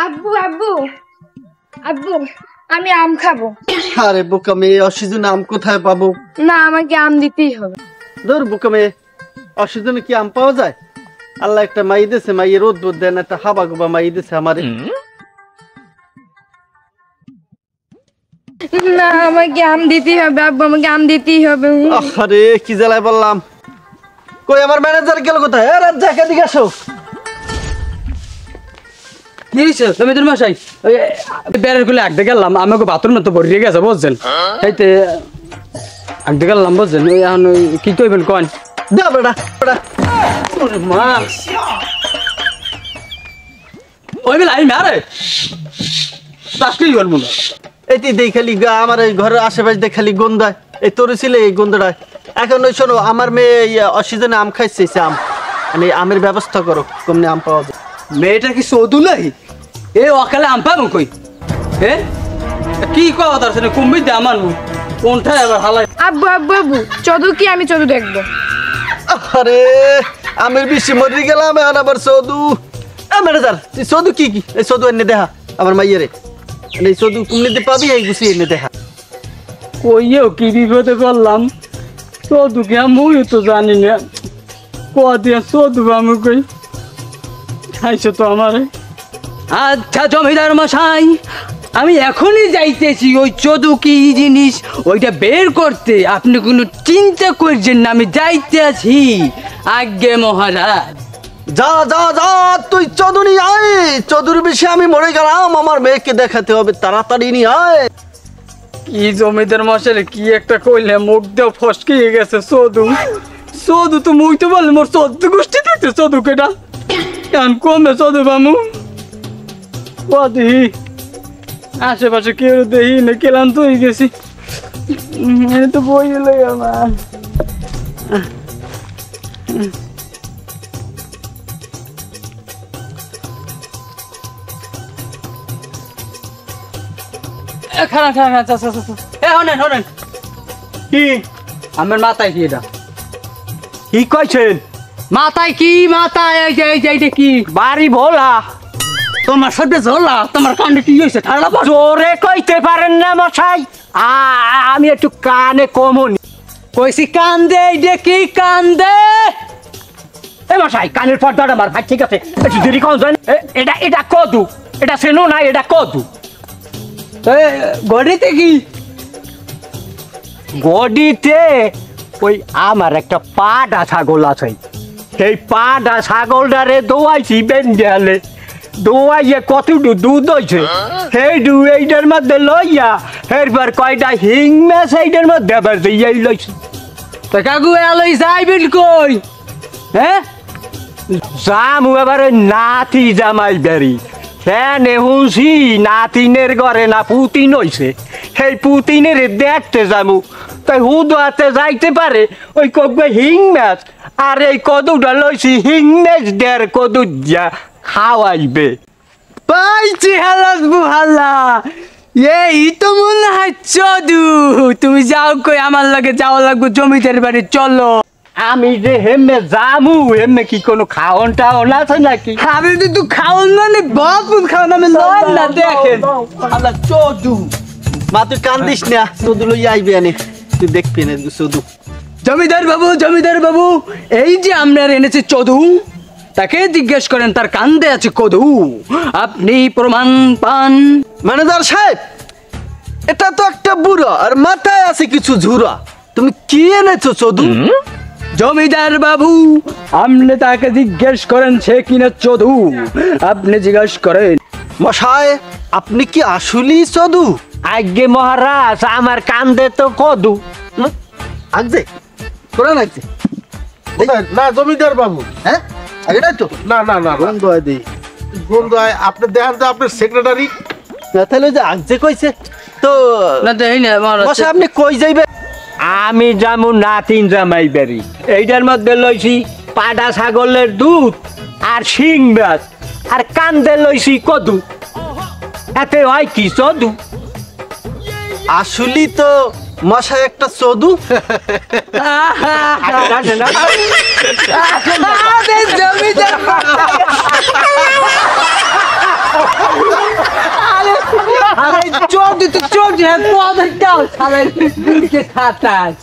আব্বু আব্বু আব্বু আমি আম খাবো। আরে বোকা মেয়ে, অসিজনে আম কোথায় পাবো? না, আমাকে আম দিতেই হবে। ধর বোকা মেয়ে, অসিজনে কি আম পাওয়া যায়? আল্লাহ একটা মাই দিয়েছে, মাইয়ের রোদ বোধ দেন, একটা হাবা গোবা মাই দিয়েছে আমারে। না, আমাকে আম দিতেই হবে আব্বু, আমাকে আম দিতেই হবে। আরে কি জ্বালায় বললাম। কই আমার ম্যানেজার গেল কোথায়? রাজ্জাক এদিকে আসো। জমিদার মশাই, ওই বেড়ার গুলো আঁকতে গেলাম, আমাকে বাথরুমে তো ভরিয়ে গেছে বুঝছেন, এইতে আঁকতে গেলাম বুঝছেন। ওই এখন ওই কি কইবেন কন? দে বেটা বেটা। মা ওই বেলা আমি আরে চাকরি করবো না। এটি দেই খালি আমার এই ঘরের আশেপাশে খালি গন্ধায়, এই তোর ছিল এই গন্ধটায়। এখন ওই শোনো, আমার মেয়ে অসিজনে আম খাইছে, আম মানে আমের ব্যবস্থা করো, কমনে আম পাওয়া যায়। মেয়েটা কি সৌদু নাই? এ অকালে আম পাবো কই? হ্যাঁ কি কথা তার সাথে কুম্ভি দে আমার কোনটা এবার হালাই। আব্বু আব্বু আব্বু চদু কি? আমি চদু দেখবো। আরে আমের বেশি মরে গেলাম, এখন আবার সৌদু। ম্যানেজার সৌদু কি কি? এই সৌদু এনে দেখা আমার মাইয়ারে, এই সৌদু কুমনিতে পাবি, এই গুছি এনে দেখা। কইও কি বিপদে করলাম, সৌদু কি আমি তো জানি না। কদিন সৌদু আমি কই খাইছো তো আমারে। আচ্ছা জমিদার মশাই, আমি এখনই যাইতেছি ওই চদু কি জিনিস ওইটা বের করতে। আপনি কোনো চিন্তা করছেন না, আমি যাইতে আছি। আজ্ঞে মহারাজ। যা যা যা, তুই চদুনি আয়। চদুর বেশি আমি মরে গেলাম, আমার মেয়েকে দেখাতে হবে, তাড়াতাড়ি নিয়ে আয়। কি জমিদার মশাই কি একটা কইলে, মুখ দেও ফসকে গেছে। চদু চদু তো মুখ তো বললে মোর চোদ্দ গোষ্ঠী থাকছে চদু কেটা কেন কমে চদু বামু কদি আশেপাশে কেউ দেখি না, ক্লান্ত হয়ে গেছি। তো বই গেলে আমার খানা খানা হনেন হনেন কি আমার মাথায় কি এটা? কি কইছেন? মাথায় কি? মাথায় এইটা কি বাড়ি ভোলা? তোমার সাথে ঝোলা, তোমার কানে কি হয়েছে? জোরে কইতে পারেন না মশাই, আমি একটু কানে কমনি কইছি কান্দে। এইটা কি কান্দে? এ মশাই কানের পর্দাটা আমার ভাই, ঠিক আছে একটু দেরি কম যায়। এটা এটা কদু, এটা চেনো না? এটা কদু। গড়িতে কি? গডিতে ওই আমার একটা পাটা ছাগল আছে, সেই পাটা ছাগলটারে দোয়াইছি বেঞ্জালে, দোয়াইয়ে কতটু দুধ হয়েছে সেই দু এইটার মধ্যে লইয়া এরপর কয়টা হিং মাছ এইটার মধ্যে আবার দিয়াই লইছি। তো কাকু এলই যাইবেন কই? হ্যাঁ জামু এবার নাতি জামাই বেরি হ্যাঁ হুঁসি নাতিনের ঘরে না পুতিন হইছে, সেই পুতিনের দেখতে যামু। তাই হুদাতে যাইতে পারে ওই কবে হিং মাছ আর এই কদুটা লইছি হিং মাছ দেড় কদু যা খাওয়াইবে। পাইছি হালাস বুহাল্লা, এই তো মনে হয় চদু। তুমি যাও কই, আমার লাগে যাওয়া লাগবে জমিদার বাড়ি, চলো। আমি যে হেমে জামু, হেমে কি কোনো খাওন টাওন আছে নাকি? আমি তো খাওন মানে বহুত খাওন, আমি লন না দেখেন। আল্লাহ চদু, মা তুই কান্দিস না, চদু লই আইবে আনে, তুই দেখবি না চদু। জমিদার বাবু, এই যে আমরা এনেছি চদু, তাকে জিজ্ঞেস করেন তার কান্দে আছে কদু। আপনি প্রমাণ পান? ম্যানেজার সাহেব, এটা তো একটা বুড়া আর মাথায় আছে কিছু ঝুরা, তুমি কি এনেছো চদু? জমিদার বাবু, আপনি তাকে জিজ্ঞেস করেন সে কিনা চদু। আপনি জিজ্ঞেস করেন। মশাই আপনি কি আসলেই চদু? আজ্ঞে মহারাজ, আমার কান্দে তো কদু। আগজে কোরআন আগজে না জমিদার বাবু, হ্যাঁ আগে না তো না না না বন্ধ হয় দেই বন্ধু আপনি দেখেন তো আপনার সেক্রেটারি। না তাহলে যে আগজে কইছে তো না দেই না মশাই, আপনি কই যাইবে? আমি যামু নাতিন জামাই বেরি, এইটার মধ্যে লইছি পাডা ছাগলের দুধ আর শিং মাছ, আর কান্দে লইছি কদু। এতে হয় কি চদু? আসলেই তো মশাই একটা চদু। জমিদার আরে চোদ্দ তো চোদ্দ হ্যাঁ তো খাতাস